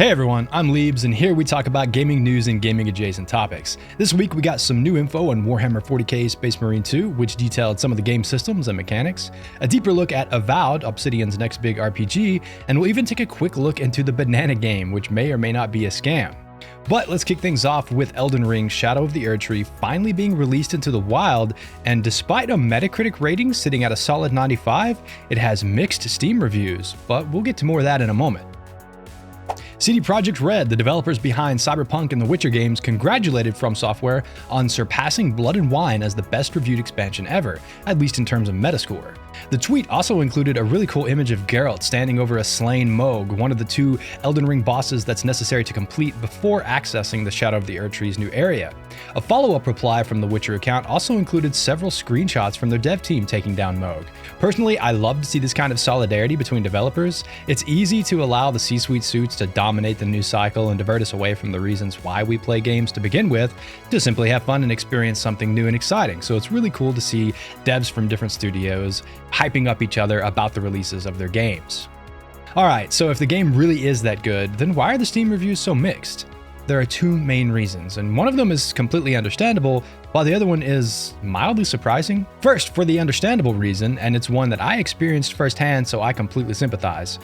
Hey everyone, I'm Leebs, and here we talk about gaming news and gaming adjacent topics. This week we got some new info on Warhammer 40k Space Marine 2, which detailed some of the game systems and mechanics, a deeper look at Avowed, Obsidian's next big RPG, and we'll even take a quick look into the banana game, which may or may not be a scam. But let's kick things off with Elden Ring Shadow of the Erdtree finally being released into the wild, and despite a Metacritic rating sitting at a solid 95, it has mixed Steam reviews, but we'll get to more of that in a moment. CD Projekt Red, the developers behind Cyberpunk and The Witcher games, congratulated From Software on surpassing Blood and Wine as the best reviewed expansion ever, at least in terms of Metascore. The tweet also included a really cool image of Geralt standing over a slain Mohg, one of the two Elden Ring bosses that's necessary to complete before accessing the Shadow of the Erdtree's new area. A follow-up reply from the Witcher account also included several screenshots from their dev team taking down Mohg. Personally, I love to see this kind of solidarity between developers. It's easy to allow the C-suite suits to dominate the news cycle and divert us away from the reasons why we play games to begin with, to simply have fun and experience something new and exciting. So it's really cool to see devs from different studios hyping up each other about the releases of their games. Alright, so if the game really is that good, then why are the Steam reviews so mixed? There are two main reasons, and one of them is completely understandable, while the other one is mildly surprising. First, for the understandable reason, and it's one that I experienced firsthand, so I completely sympathize.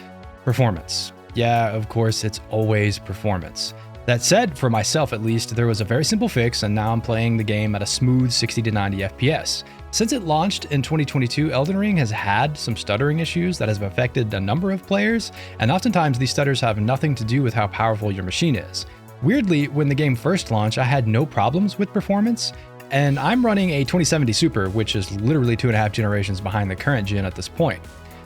Performance. Yeah, of course, it's always performance. That said, for myself at least, there was a very simple fix, and now I'm playing the game at a smooth 60 to 90 FPS. Since it launched in 2022, Elden Ring has had some stuttering issues that have affected a number of players, and oftentimes these stutters have nothing to do with how powerful your machine is. Weirdly, when the game first launched, I had no problems with performance, and I'm running a 2070 Super, which is literally 2.5 generations behind the current gen at this point.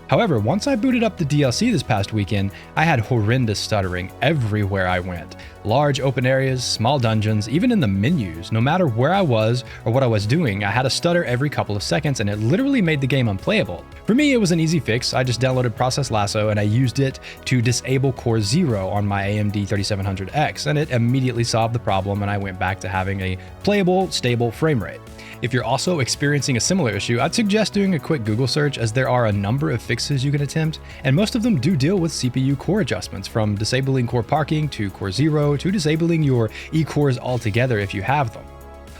However, once I booted up the DLC this past weekend, I had horrendous stuttering everywhere I went. Large open areas, small dungeons, even in the menus. No matter where I was or what I was doing, I had a stutter every couple of seconds, and it literally made the game unplayable. For me, it was an easy fix. I just downloaded Process Lasso and I used it to disable Core 0 on my AMD 3700X, and it immediately solved the problem, and I went back to having a playable, stable frame rate. If you're also experiencing a similar issue, I'd suggest doing a quick Google search, as there are a number of fixes you can attempt, and most of them do deal with CPU core adjustments, from disabling core parking to Core 0 to disabling your E-cores altogether if you have them.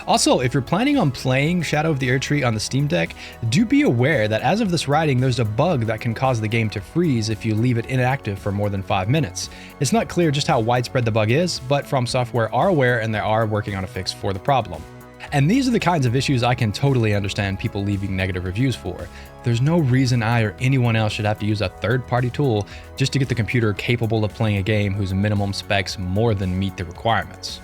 Also, if you're planning on playing Shadow of the Erdtree on the Steam Deck, do be aware that as of this writing, there's a bug that can cause the game to freeze if you leave it inactive for more than 5 minutes. It's not clear just how widespread the bug is, but From Software are aware and they are working on a fix for the problem. And these are the kinds of issues I can totally understand people leaving negative reviews for. There's no reason I or anyone else should have to use a third-party tool just to get the computer capable of playing a game whose minimum specs more than meet the requirements.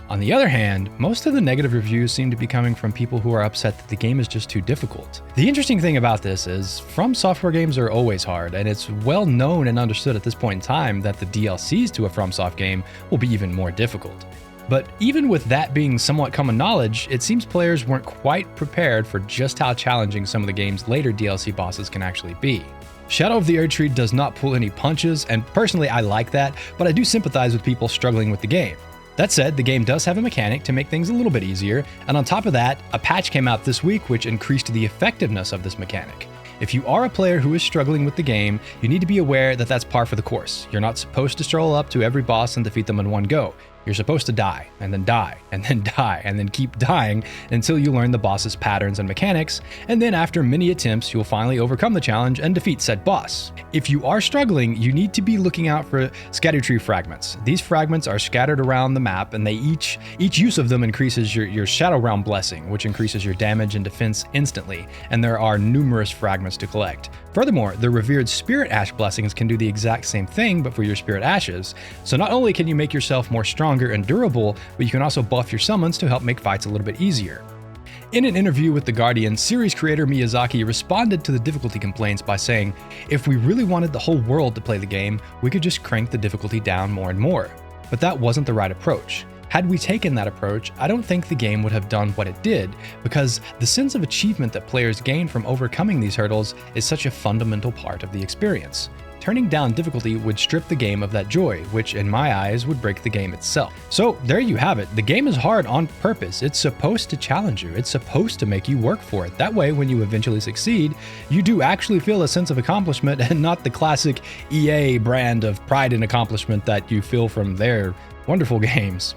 On the other hand, most of the negative reviews seem to be coming from people who are upset that the game is just too difficult. The interesting thing about this is, From Software games are always hard, and it's well known and understood at this point in time that the DLCs to a FromSoft game will be even more difficult. But even with that being somewhat common knowledge, it seems players weren't quite prepared for just how challenging some of the game's later DLC bosses can actually be. Shadow of the Erdtree does not pull any punches, and personally I like that, but I do sympathize with people struggling with the game. That said, the game does have a mechanic to make things a little bit easier, and on top of that, a patch came out this week which increased the effectiveness of this mechanic. If you are a player who is struggling with the game, you need to be aware that that's par for the course. You're not supposed to stroll up to every boss and defeat them in one go. You're supposed to die, and then die, and then die, and then keep dying until you learn the boss's patterns and mechanics, and then after many attempts, you'll finally overcome the challenge and defeat said boss. If you are struggling, you need to be looking out for scatter tree fragments. These fragments are scattered around the map, and each use of them increases your Shadow Realm Blessing, which increases your damage and defense instantly, and there are numerous fragments to collect. Furthermore, the revered Spirit Ash blessings can do the exact same thing, but for your Spirit Ashes. So not only can you make yourself more stronger and durable, but you can also buff your summons to help make fights a little bit easier. In an interview with The Guardian, series creator Miyazaki responded to the difficulty complaints by saying, "If we really wanted the whole world to play the game, we could just crank the difficulty down more and more." But that wasn't the right approach. Had we taken that approach, I don't think the game would have done what it did, because the sense of achievement that players gain from overcoming these hurdles is such a fundamental part of the experience. turning down difficulty would strip the game of that joy, which in my eyes would break the game itself. So there you have it. The game is hard on purpose. It's supposed to challenge you. It's supposed to make you work for it. That way, when you eventually succeed, you do actually feel a sense of accomplishment and not the classic EA brand of pride and accomplishment that you feel from their wonderful games.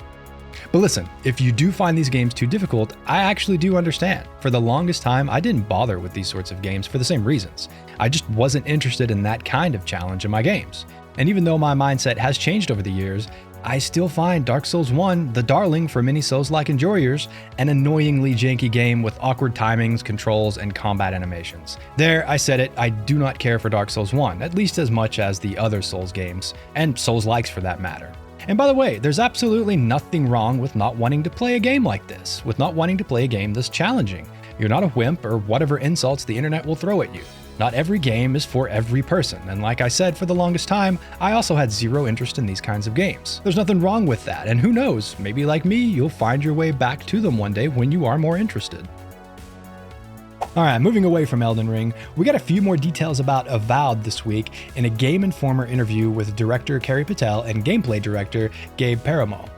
But listen, if you do find these games too difficult, I actually do understand. For the longest time, I didn't bother with these sorts of games for the same reasons. I just wasn't interested in that kind of challenge in my games. And even though my mindset has changed over the years, I still find Dark Souls 1 the darling for many Souls-like enjoyers, an annoyingly janky game with awkward timings, controls, and combat animations. There, I said it, I do not care for Dark Souls 1, at least as much as the other Souls games, and Souls-likes for that matter. And by the way, there's absolutely nothing wrong with not wanting to play a game like this, with not wanting to play a game this challenging. You're not a wimp or whatever insults the internet will throw at you. Not every game is for every person, and like I said for the longest time, I also had zero interest in these kinds of games. There's nothing wrong with that, and who knows, maybe like me, you'll find your way back to them one day when you are more interested. Alright, moving away from Elden Ring, we got a few more details about Avowed this week in a Game Informer interview with director Carrie Patel and gameplay director Gabe Paramo.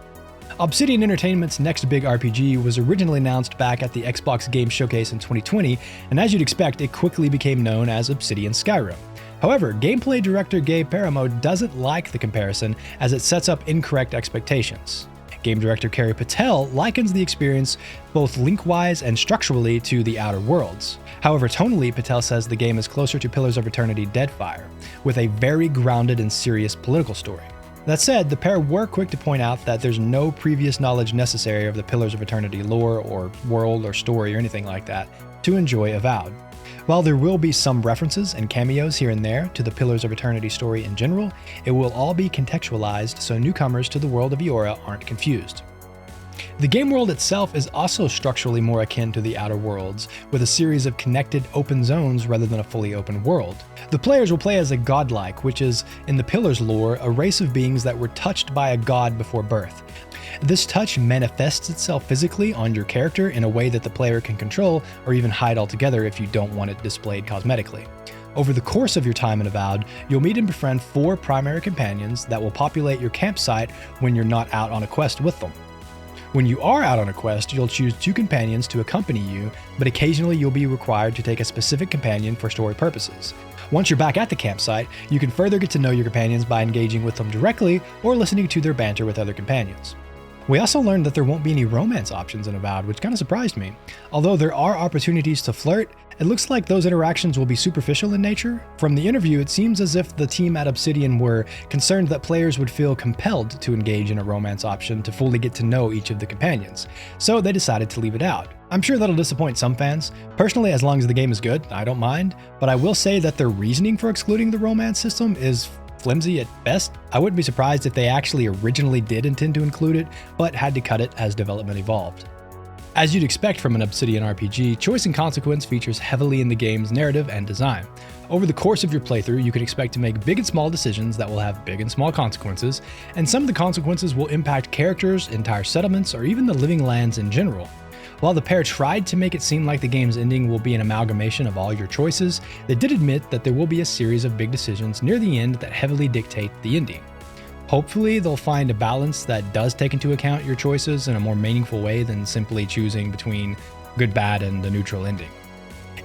Obsidian Entertainment's next big RPG was originally announced back at the Xbox Game Showcase in 2020, and as you'd expect, it quickly became known as Obsidian Skyrim. However, gameplay director Gabe Paramo doesn't like the comparison as it sets up incorrect expectations. Game director Carrie Patel likens the experience both link-wise and structurally to The Outer Worlds. However, tonally, Patel says the game is closer to Pillars of Eternity Deadfire, with a very grounded and serious political story. That said, the pair were quick to point out that there's no previous knowledge necessary of the Pillars of Eternity lore or world or story or anything like that to enjoy Avowed. While there will be some references and cameos here and there to the Pillars of Eternity story in general, it will all be contextualized so newcomers to the world of Eora aren't confused. The game world itself is also structurally more akin to the Outer Worlds, with a series of connected open zones rather than a fully open world. The players will play as a godlike, which is, in the Pillars lore, a race of beings that were touched by a god before birth. This touch manifests itself physically on your character in a way that the player can control or even hide altogether if you don't want it displayed cosmetically. Over the course of your time in Avowed, you'll meet and befriend 4 primary companions that will populate your campsite when you're not out on a quest with them. When you are out on a quest, you'll choose 2 companions to accompany you, but occasionally you'll be required to take a specific companion for story purposes. Once you're back at the campsite, you can further get to know your companions by engaging with them directly or listening to their banter with other companions. We also learned that there won't be any romance options in Avowed, which kind of surprised me. Although there are opportunities to flirt, it looks like those interactions will be superficial in nature. From the interview, it seems as if the team at Obsidian were concerned that players would feel compelled to engage in a romance option to fully get to know each of the companions, so they decided to leave it out. I'm sure that'll disappoint some fans. Personally, as long as the game is good, I don't mind, but I will say that their reasoning for excluding the romance system is flimsy at best. I wouldn't be surprised if they actually originally did intend to include it, but had to cut it as development evolved. As you'd expect from an Obsidian RPG, choice and consequence features heavily in the game's narrative and design. Over the course of your playthrough, you can expect to make big and small decisions that will have big and small consequences, and some of the consequences will impact characters, entire settlements, or even the living lands in general. While the pair tried to make it seem like the game's ending will be an amalgamation of all your choices, they did admit that there will be a series of big decisions near the end that heavily dictate the ending. Hopefully, they'll find a balance that does take into account your choices in a more meaningful way than simply choosing between good, bad, and a neutral ending.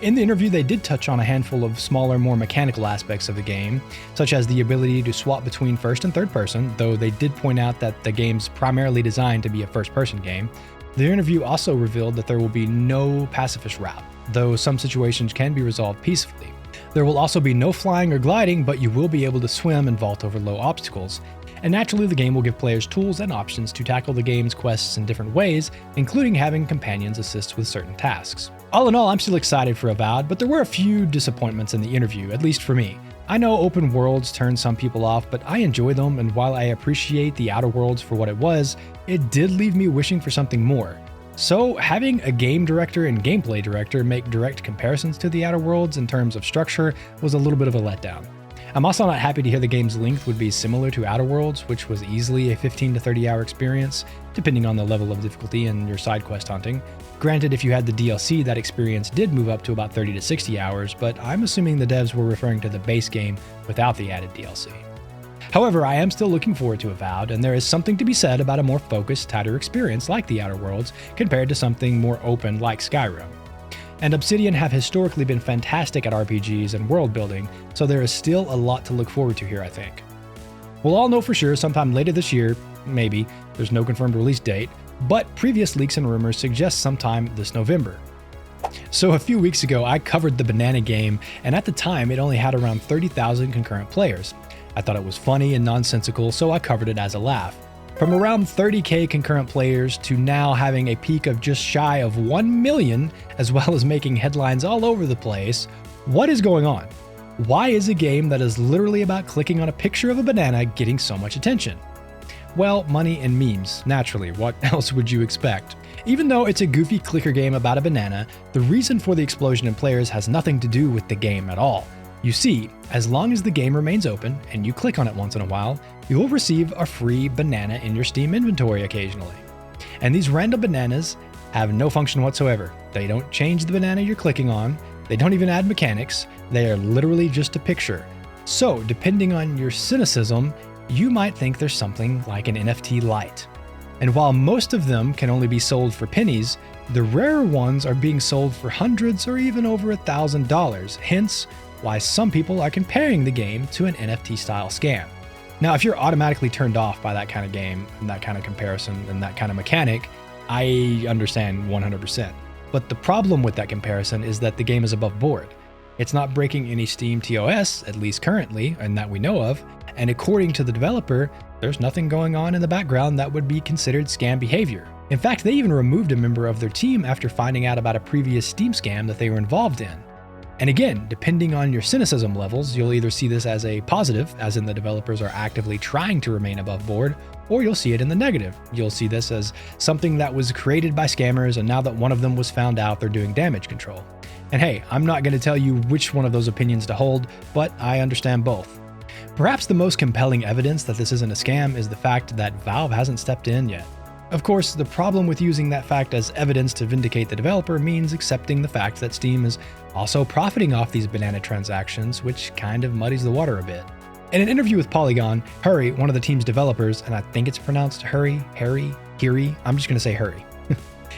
In the interview, they did touch on a handful of smaller, more mechanical aspects of the game, such as the ability to swap between first and third person, though they did point out that the game's primarily designed to be a first-person game. The interview also revealed that there will be no pacifist route, though some situations can be resolved peacefully. There will also be no flying or gliding, but you will be able to swim and vault over low obstacles. And naturally, the game will give players tools and options to tackle the game's quests in different ways, including having companions assist with certain tasks. All in all, I'm still excited for Avowed, but there were a few disappointments in the interview, at least for me. I know open worlds turn some people off, but I enjoy them, and while I appreciate the Outer Worlds for what it was, it did leave me wishing for something more. So, having a game director and gameplay director make direct comparisons to the Outer Worlds in terms of structure was a little bit of a letdown. I'm also not happy to hear the game's length would be similar to Outer Worlds, which was easily a 15 to 30 hour experience, depending on the level of difficulty and your side quest hunting. Granted, if you had the DLC, that experience did move up to about 30 to 60 hours, but I'm assuming the devs were referring to the base game without the added DLC. However, I am still looking forward to Avowed, and there is something to be said about a more focused, tighter experience like the Outer Worlds compared to something more open like Skyrim. And Obsidian have historically been fantastic at RPGs and world building, so there is still a lot to look forward to here, I think. We'll all know for sure sometime later this year, maybe, there's no confirmed release date, but previous leaks and rumors suggest sometime this November. So a few weeks ago, I covered the Banana game, and at the time it only had around 30,000 concurrent players. I thought it was funny and nonsensical, so I covered it as a laugh. From around 30k concurrent players to now having a peak of just shy of 1 million, as well as making headlines all over the place, what is going on? Why is a game that is literally about clicking on a picture of a banana getting so much attention? Well, money and memes, naturally, what else would you expect? Even though it's a goofy clicker game about a banana, the reason for the explosion in players has nothing to do with the game at all. You see, as long as the game remains open and you click on it once in a while, you will receive a free banana in your Steam inventory occasionally. And these random bananas have no function whatsoever. They don't change the banana you're clicking on, they don't even add mechanics, they are literally just a picture. So, depending on your cynicism, you might think there's something like an NFT Lite. And while most of them can only be sold for pennies, the rarer ones are being sold for hundreds or even over $1,000, hence why some people are comparing the game to an NFT style scam. Now, if you're automatically turned off by that kind of game, and that kind of comparison, and that kind of mechanic, I understand 100%. But the problem with that comparison is that the game is above board. It's not breaking any Steam TOS, at least currently, and that we know of, and according to the developer, there's nothing going on in the background that would be considered scam behavior. In fact, they even removed a member of their team after finding out about a previous Steam scam that they were involved in. And again, depending on your cynicism levels, you'll either see this as a positive, as in the developers are actively trying to remain above board, or you'll see it in the negative. You'll see this as something that was created by scammers, and now that one of them was found out, they're doing damage control. And hey, I'm not going to tell you which one of those opinions to hold, but I understand both. Perhaps the most compelling evidence that this isn't a scam is the fact that Valve hasn't stepped in yet. Of course, the problem with using that fact as evidence to vindicate the developer means accepting the fact that Steam is also profiting off these banana transactions, which kind of muddies the water a bit. In an interview with Polygon, Hurry, one of the team's developers, and I think it's pronounced Hurry, I'm just going to say Hurry.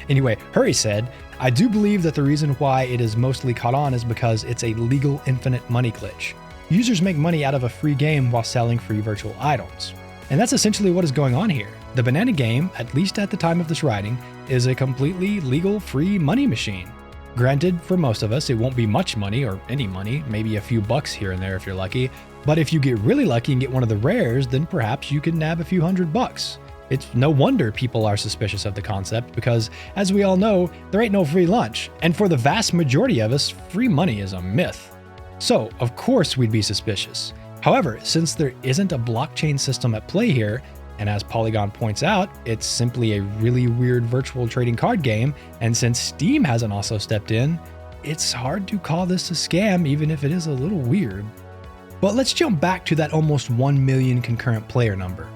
Anyway, Hurry said, "I do believe that the reason why it is mostly caught on is because it's a legal infinite money glitch. Users make money out of a free game while selling free virtual items." And that's essentially what is going on here. The banana game, at least at the time of this writing, is a completely legal free money machine. Granted, for most of us, it won't be much money or any money, maybe a few bucks here and there if you're lucky, but if you get really lucky and get one of the rares, then perhaps you can nab a few $100. It's no wonder people are suspicious of the concept because, as we all know, there ain't no free lunch, and for the vast majority of us, free money is a myth. So, of course we'd be suspicious. However, since there isn't a blockchain system at play here, and as Polygon points out, it's simply a really weird virtual trading card game, and since Steam hasn't also stepped in, it's hard to call this a scam even if it is a little weird. But let's jump back to that almost 1 million concurrent player number.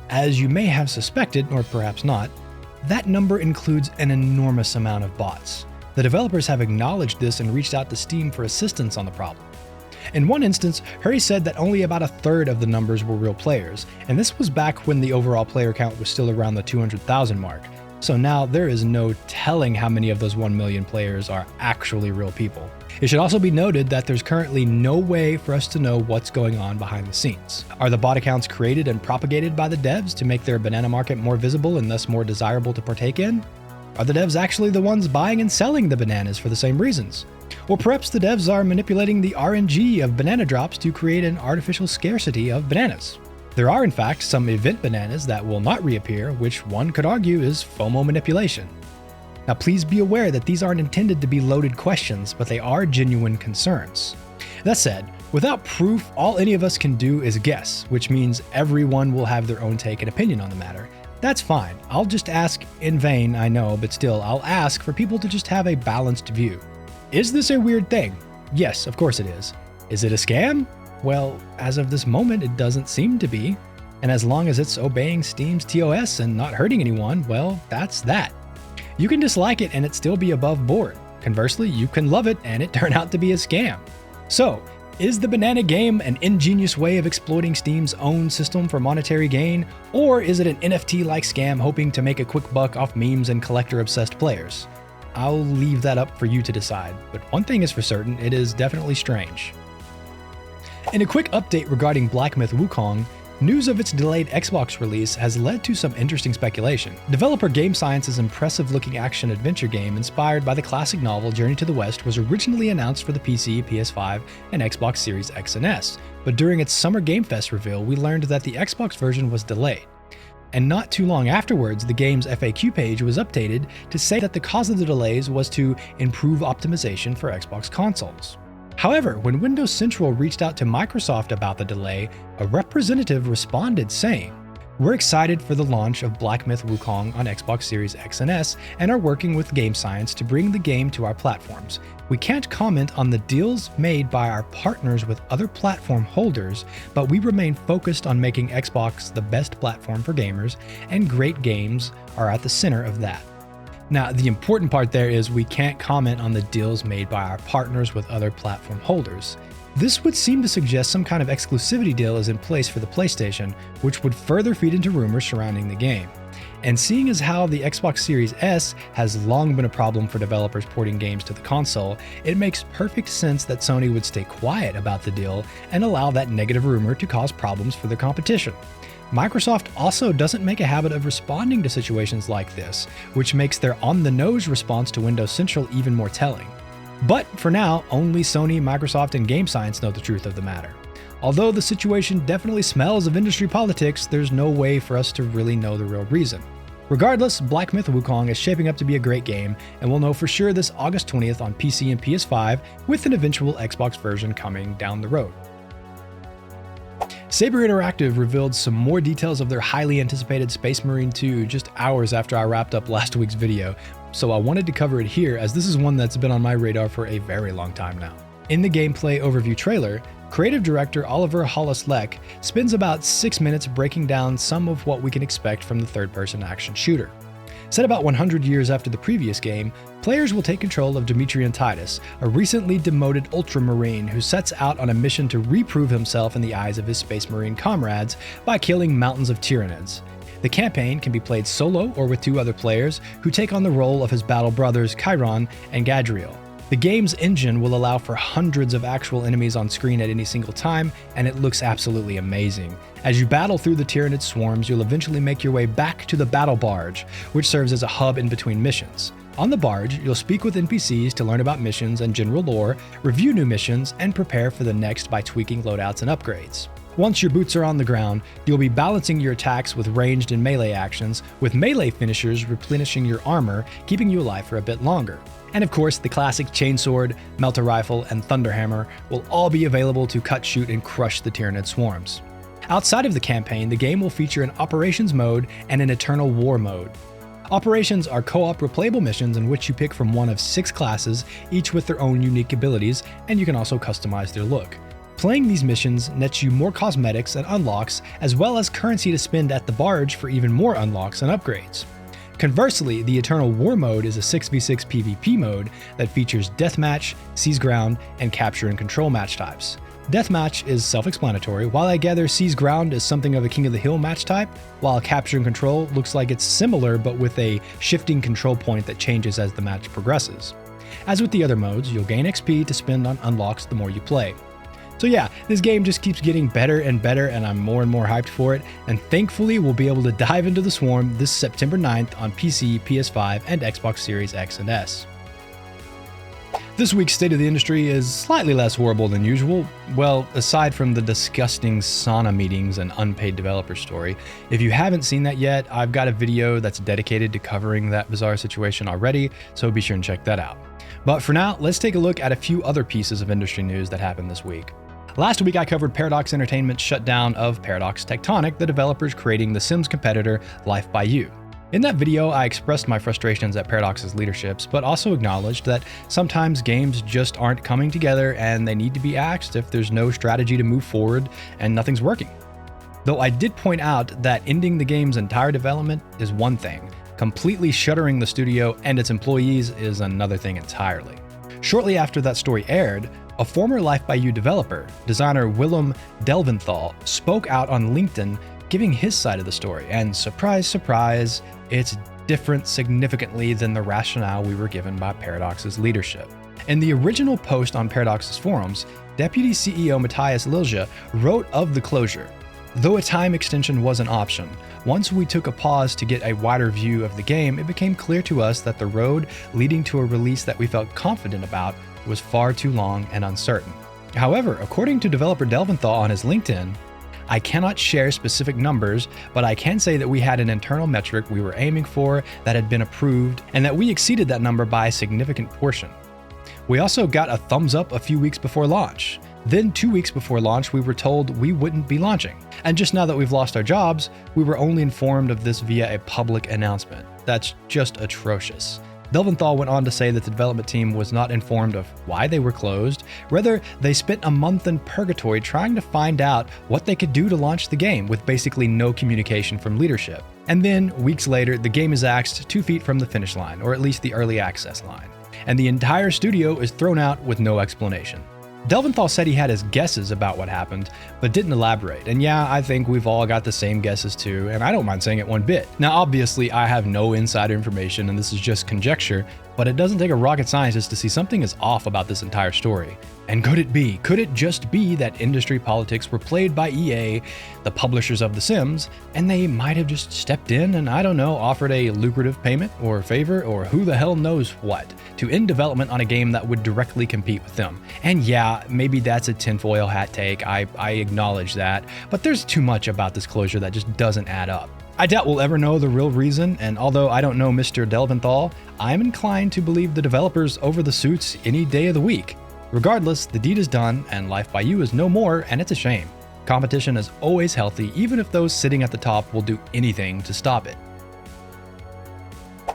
As you may have suspected, or perhaps not, that number includes an enormous amount of bots. The developers have acknowledged this and reached out to Steam for assistance on the problem. In one instance, Hurry said that only about a third of the numbers were real players, and this was back when the overall player count was still around the 200,000 mark. So now there is no telling how many of those 1 million players are actually real people. It should also be noted that there's currently no way for us to know what's going on behind the scenes. Are the bot accounts created and propagated by the devs to make their banana market more visible and thus more desirable to partake in? Are the devs actually the ones buying and selling the bananas for the same reasons? Or perhaps the devs are manipulating the RNG of banana drops to create an artificial scarcity of bananas. There are in fact some event bananas that will not reappear, which one could argue is FOMO manipulation. Now please be aware that these aren't intended to be loaded questions, but they are genuine concerns. That said, without proof, all any of us can do is guess, which means everyone will have their own take and opinion on the matter. That's fine. I'll just ask in vain, I know, but still, I'll ask for people to just have a balanced view. Is this a weird thing? Yes, of course it is. Is it a scam? Well, as of this moment, it doesn't seem to be. And as long as it's obeying Steam's TOS and not hurting anyone, well, that's that. You can dislike it and it still be above board. Conversely, you can love it and it turn out to be a scam. So, is the banana game an ingenious way of exploiting Steam's own system for monetary gain, or is it an NFT-like scam hoping to make a quick buck off memes and collector-obsessed players? I'll leave that up for you to decide, but one thing is for certain, it is definitely strange. In a quick update regarding Black Myth Wukong, news of its delayed Xbox release has led to some interesting speculation. Developer Game Science's impressive-looking action-adventure game inspired by the classic novel Journey to the West was originally announced for the PC, PS5, and Xbox Series X and S, but during its Summer Game Fest reveal, we learned that the Xbox version was delayed. And not too long afterwards, the game's FAQ page was updated to say that the cause of the delays was to improve optimization for Xbox consoles. However, when Windows Central reached out to Microsoft about the delay, a representative responded saying, "We're excited for the launch of Black Myth Wukong on Xbox Series X and S and are working with Game Science to bring the game to our platforms. We can't comment on the deals made by our partners with other platform holders, but we remain focused on making Xbox the best platform for gamers, and great games are at the center of that." Now, the important part there is we can't comment on the deals made by our partners with other platform holders. This would seem to suggest some kind of exclusivity deal is in place for the PlayStation, which would further feed into rumors surrounding the game. And seeing as how the Xbox Series S has long been a problem for developers porting games to the console, it makes perfect sense that Sony would stay quiet about the deal and allow that negative rumor to cause problems for their competition. Microsoft also doesn't make a habit of responding to situations like this, which makes their on-the-nose response to Windows Central even more telling. But for now, only Sony, Microsoft, and Game Science know the truth of the matter. Although the situation definitely smells of industry politics, there's no way for us to really know the real reason. Regardless, Black Myth Wukong is shaping up to be a great game, and we'll know for sure this August 20th on PC and PS5, with an eventual Xbox version coming down the road. Saber Interactive revealed some more details of their highly anticipated Space Marine 2 just hours after I wrapped up last week's video, so I wanted to cover it here as this is one that's been on my radar for a very long time now. In the gameplay overview trailer, creative director Oliver Hollis-Leck spends about 6 minutes breaking down some of what we can expect from the third-person action shooter. Set about 100 years after the previous game, players will take control of Demetrian Titus, a recently demoted ultramarine who sets out on a mission to reprove himself in the eyes of his Space Marine comrades by killing mountains of Tyranids. The campaign can be played solo or with 2 other players who take on the role of his battle brothers Chiron and Gadriel. The game's engine will allow for hundreds of actual enemies on screen at any single time, and it looks absolutely amazing. As you battle through the Tyranid swarms, you'll eventually make your way back to the battle barge, which serves as a hub in between missions. On the barge, you'll speak with NPCs to learn about missions and general lore, review new missions, and prepare for the next by tweaking loadouts and upgrades. Once your boots are on the ground, you'll be balancing your attacks with ranged and melee actions, with melee finishers replenishing your armor, keeping you alive for a bit longer. And of course, the classic chainsword, melter rifle, and thunderhammer will all be available to cut, shoot, and crush the Tyranid swarms. Outside of the campaign, the game will feature an Operations mode and an Eternal War mode. Operations are co-op replayable missions in which you pick from one of 6 classes, each with their own unique abilities, and you can also customize their look. Playing these missions nets you more cosmetics and unlocks, as well as currency to spend at the barge for even more unlocks and upgrades. Conversely, the Eternal War mode is a 6v6 PvP mode that features Deathmatch, Seize Ground, and Capture and Control match types. Deathmatch is self-explanatory, while I gather Seize Ground is something of a King of the Hill match type, while Capture and Control looks like it's similar but with a shifting control point that changes as the match progresses. As with the other modes, you'll gain XP to spend on unlocks the more you play. So yeah, this game just keeps getting better and better, and I'm more and more hyped for it, and thankfully we'll be able to dive into the Swarm this September 9th on PC, PS5, and Xbox Series X and S. This week's State of the Industry is slightly less horrible than usual. Well, aside from the disgusting sauna meetings and unpaid developer story. If you haven't seen that yet, I've got a video that's dedicated to covering that bizarre situation already, so be sure and check that out. But for now, let's take a look at a few other pieces of industry news that happened this week. Last week I covered Paradox Entertainment's shutdown of Paradox Tectonic, the developers creating the Sims competitor Life by You. In that video, I expressed my frustrations at Paradox's leaderships, but also acknowledged that sometimes games just aren't coming together and they need to be axed if there's no strategy to move forward and nothing's working. Though I did point out that ending the game's entire development is one thing, completely shuttering the studio and its employees is another thing entirely. Shortly after that story aired, a former Life by You developer, designer Willem Delventhal, spoke out on LinkedIn giving his side of the story, and surprise, surprise, it's different significantly than the rationale we were given by Paradox's leadership. In the original post on Paradox's forums, Deputy CEO Matthias Lilja wrote of the closure. Though a time extension was an option, once we took a pause to get a wider view of the game, it became clear to us that the road leading to a release that we felt confident about was far too long and uncertain. However, according to developer Delventhal on his LinkedIn, I cannot share specific numbers, but I can say that we had an internal metric we were aiming for that had been approved, and that we exceeded that number by a significant portion. We also got a thumbs up a few weeks before launch. Then 2 weeks before launch, we were told we wouldn't be launching. And just now that we've lost our jobs, we were only informed of this via a public announcement. That's just atrocious. Delventhal went on to say that the development team was not informed of why they were closed. Rather, they spent a month in purgatory trying to find out what they could do to launch the game with basically no communication from leadership. And then, weeks later, the game is axed 2 feet from the finish line, or at least the early access line. And the entire studio is thrown out with no explanation. Delventhal said he had his guesses about what happened, but didn't elaborate. And yeah, I think we've all got the same guesses too, and I don't mind saying it one bit. Now, obviously, I have no insider information and this is just conjecture, but it doesn't take a rocket scientist to see something is off about this entire story. And could it be? Could it just be that industry politics were played by EA, the publishers of The Sims, and they might have just stepped in and, I don't know, offered a lucrative payment or favor or who the hell knows what to end development on a game that would directly compete with them? And yeah, maybe that's a tinfoil hat take, I acknowledge that, but there's too much about this closure that just doesn't add up. I doubt we'll ever know the real reason, and although I don't know Mr. Delventhal, I'm inclined to believe the developers over the suits any day of the week. Regardless, the deed is done, and Life by You is no more, and it's a shame. Competition is always healthy, even if those sitting at the top will do anything to stop it.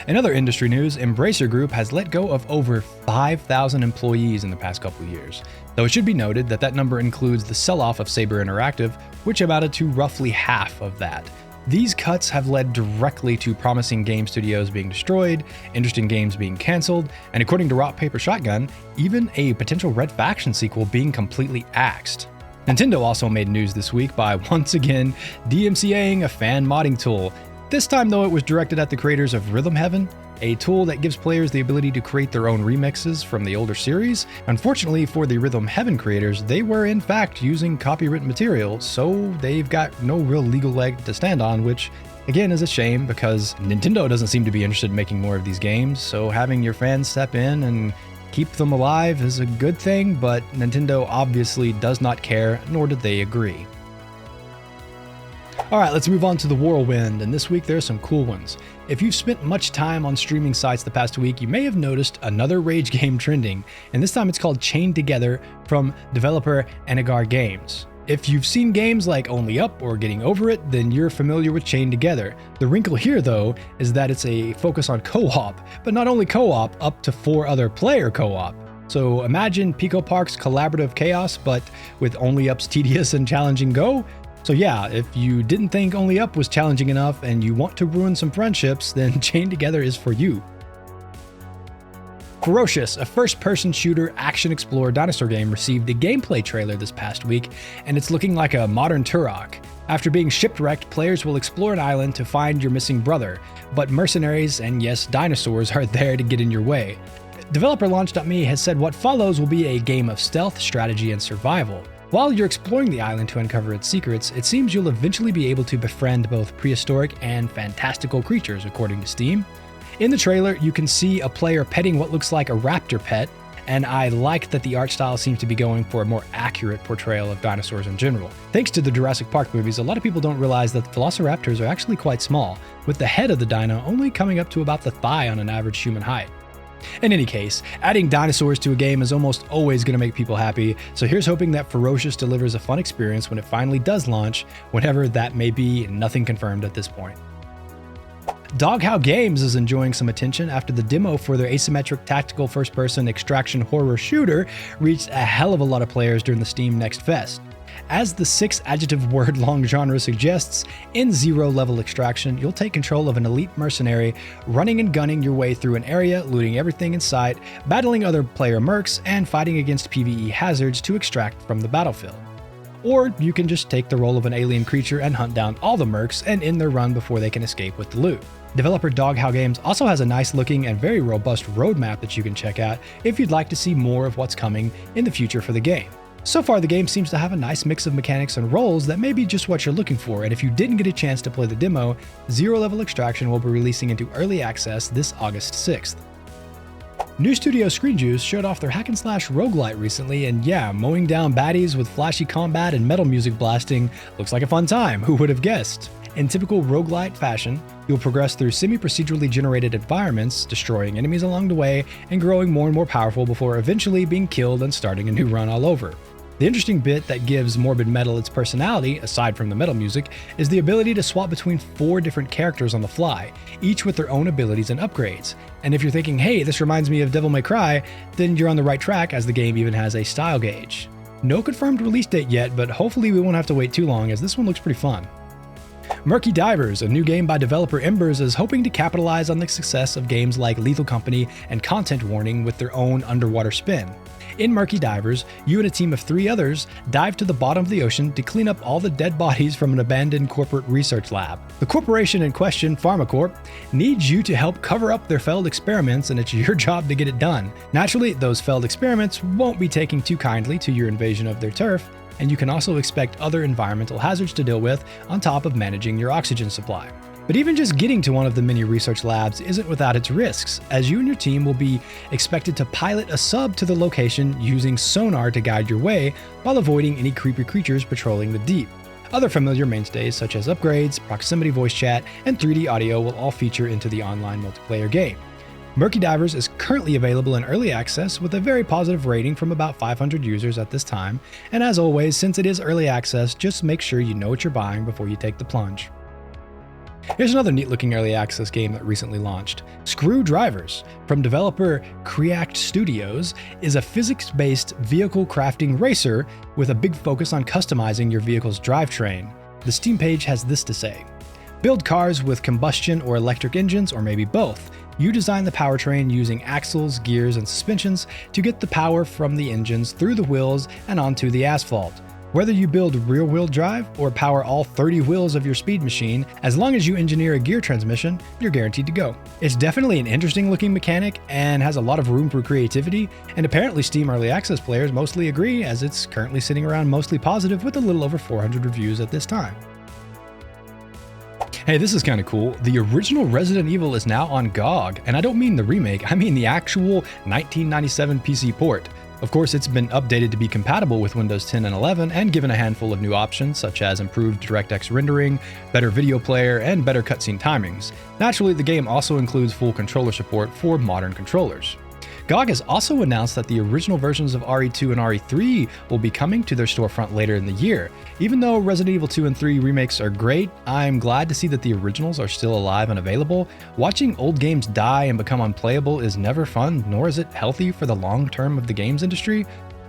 In other industry news, Embracer Group has let go of over 5,000 employees in the past couple of years, though it should be noted that that number includes the sell-off of Saber Interactive, which amounted to roughly half of that. These cuts have led directly to promising game studios being destroyed, interesting games being cancelled, and according to Rock Paper Shotgun, even a potential Red Faction sequel being completely axed. Nintendo also made news this week by once again DMCAing a fan modding tool. This time though, it was directed at the creators of Rhythm Heaven, a tool that gives players the ability to create their own remixes from the older series. Unfortunately for the Rhythm Heaven creators, they were in fact using copywritten material, so they've got no real legal leg to stand on, which again is a shame because Nintendo doesn't seem to be interested in making more of these games, so having your fans step in and keep them alive is a good thing, but Nintendo obviously does not care, nor did they agree. Alright, let's move on to the Whirlwind, and this week there are some cool ones. If you've spent much time on streaming sites the past week, you may have noticed another rage game trending, and this time it's called Chained Together from developer Anagar Games. If you've seen games like Only Up or Getting Over It, then you're familiar with Chained Together. The wrinkle here though is that it's a focus on co-op, but not only co-op, up to 4 other player co-op. So imagine Pico Park's collaborative chaos, but with Only Up's tedious and challenging go. So yeah, if you didn't think Only Up was challenging enough and you want to ruin some friendships, then Chained Together is for you. Ferocious, a first-person shooter action explorer dinosaur game, received a gameplay trailer this past week, and it's looking like a modern Turok. After being shipwrecked, players will explore an island to find your missing brother, but mercenaries and yes, dinosaurs are there to get in your way. Developer Launch.me has said what follows will be a game of stealth, strategy, and survival. While you're exploring the island to uncover its secrets, it seems you'll eventually be able to befriend both prehistoric and fantastical creatures, according to Steam. In the trailer, you can see a player petting what looks like a raptor pet, and I like that the art style seems to be going for a more accurate portrayal of dinosaurs in general. Thanks to the Jurassic Park movies, a lot of people don't realize that velociraptors are actually quite small, with the head of the dino only coming up to about the thigh on an average human height. In any case, adding dinosaurs to a game is almost always going to make people happy, so here's hoping that Ferocious delivers a fun experience when it finally does launch, whenever that may be, nothing confirmed at this point. Doghow Games is enjoying some attention after the demo for their asymmetric tactical first-person extraction horror shooter reached a hell of a lot of players during the Steam Next Fest. As the 6-adjective word-long genre suggests, in zero-level extraction, you'll take control of an elite mercenary, running and gunning your way through an area, looting everything in sight, battling other player mercs, and fighting against PvE hazards to extract from the battlefield. Or you can just take the role of an alien creature and hunt down all the mercs and end their run before they can escape with the loot. Developer Doghow Games also has a nice looking and very robust roadmap that you can check out if you'd like to see more of what's coming in the future for the game. So far, the game seems to have a nice mix of mechanics and roles that may be just what you're looking for, and if you didn't get a chance to play the demo, Zero Level Extraction will be releasing into early access this August 6th. New studio Screen Juice showed off their hack-and-slash roguelite recently, and yeah, mowing down baddies with flashy combat and metal music blasting looks like a fun time, who would have guessed? In typical roguelite fashion, you'll progress through semi-procedurally generated environments, destroying enemies along the way and growing more and more powerful before eventually being killed and starting a new run all over. The interesting bit that gives Morbid Metal its personality, aside from the metal music, is the ability to swap between 4 different characters on the fly, each with their own abilities and upgrades. And if you're thinking, hey, this reminds me of Devil May Cry, then you're on the right track, as the game even has a style gauge. No confirmed release date yet, but hopefully we won't have to wait too long, as this one looks pretty fun. Murky Divers, a new game by developer Embers, is hoping to capitalize on the success of games like Lethal Company and Content Warning with their own underwater spin. In Murky Divers, you and a team of 3 others dive to the bottom of the ocean to clean up all the dead bodies from an abandoned corporate research lab. The corporation in question, PharmaCorp, needs you to help cover up their failed experiments, and it's your job to get it done. Naturally, those failed experiments won't be taking too kindly to your invasion of their turf, and you can also expect other environmental hazards to deal with on top of managing your oxygen supply. But even just getting to one of the many research labs isn't without its risks, as you and your team will be expected to pilot a sub to the location using sonar to guide your way while avoiding any creepy creatures patrolling the deep. Other familiar mainstays such as upgrades, proximity voice chat, and 3D audio will all feature into the online multiplayer game. Murky Divers is currently available in early access with a very positive rating from about 500 users at this time, and as always, since it is early access, just make sure you know what you're buying before you take the plunge. Here's another neat looking early access game that recently launched. Screwdrivers, from developer Creact Studios, is a physics-based vehicle crafting racer with a big focus on customizing your vehicle's drivetrain. The Steam page has this to say: build cars with combustion or electric engines, or maybe both. You design the powertrain using axles, gears, and suspensions to get the power from the engines through the wheels and onto the asphalt. Whether you build rear-wheel drive or power all 30 wheels of your speed machine, as long as you engineer a gear transmission, you're guaranteed to go. It's definitely an interesting looking mechanic and has a lot of room for creativity, and apparently Steam Early Access players mostly agree, as it's currently sitting around mostly positive with a little over 400 reviews at this time. Hey, this is kind of cool. The original Resident Evil is now on GOG, and I don't mean the remake, I mean the actual 1997 PC port. Of course, it's been updated to be compatible with Windows 10 and 11 and given a handful of new options such as improved DirectX rendering, better video player, and better cutscene timings. Naturally, the game also includes full controller support for modern controllers. GOG has also announced that the original versions of RE2 and RE3 will be coming to their storefront later in the year. Even though Resident Evil 2 and 3 remakes are great, I'm glad to see that the originals are still alive and available. Watching old games die and become unplayable is never fun, nor is it healthy for the long term of the games industry.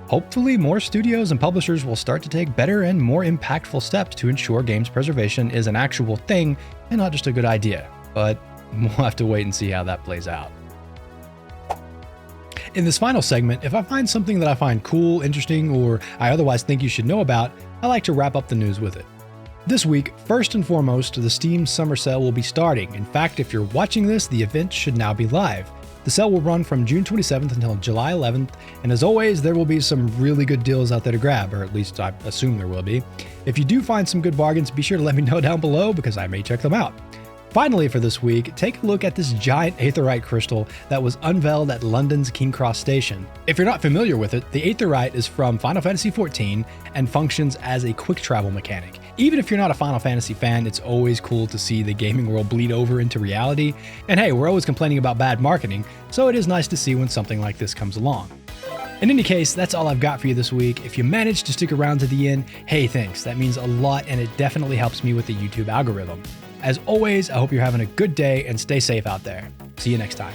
Hopefully, more studios and publishers will start to take better and more impactful steps to ensure games preservation is an actual thing and not just a good idea. But we'll have to wait and see how that plays out. In this final segment, if I find something that I find cool, interesting, or I otherwise think you should know about, I like to wrap up the news with it. This week, first and foremost, the Steam Summer Sale will be starting. In fact, if you're watching this, the event should now be live. The sale will run from June 27th until July 11th, and as always, there will be some really good deals out there to grab, or at least I assume there will be. If you do find some good bargains, be sure to let me know down below because I may check them out. Finally, for this week, take a look at this giant aetheryte crystal that was unveiled at London's King Cross Station. If you're not familiar with it, the aetheryte is from Final Fantasy XIV and functions as a quick travel mechanic. Even if you're not a Final Fantasy fan, it's always cool to see the gaming world bleed over into reality. And hey, we're always complaining about bad marketing, so it is nice to see when something like this comes along. In any case, that's all I've got for you this week. If you managed to stick around to the end, hey, thanks. That means a lot, and it definitely helps me with the YouTube algorithm. As always, I hope you're having a good day and stay safe out there. See you next time.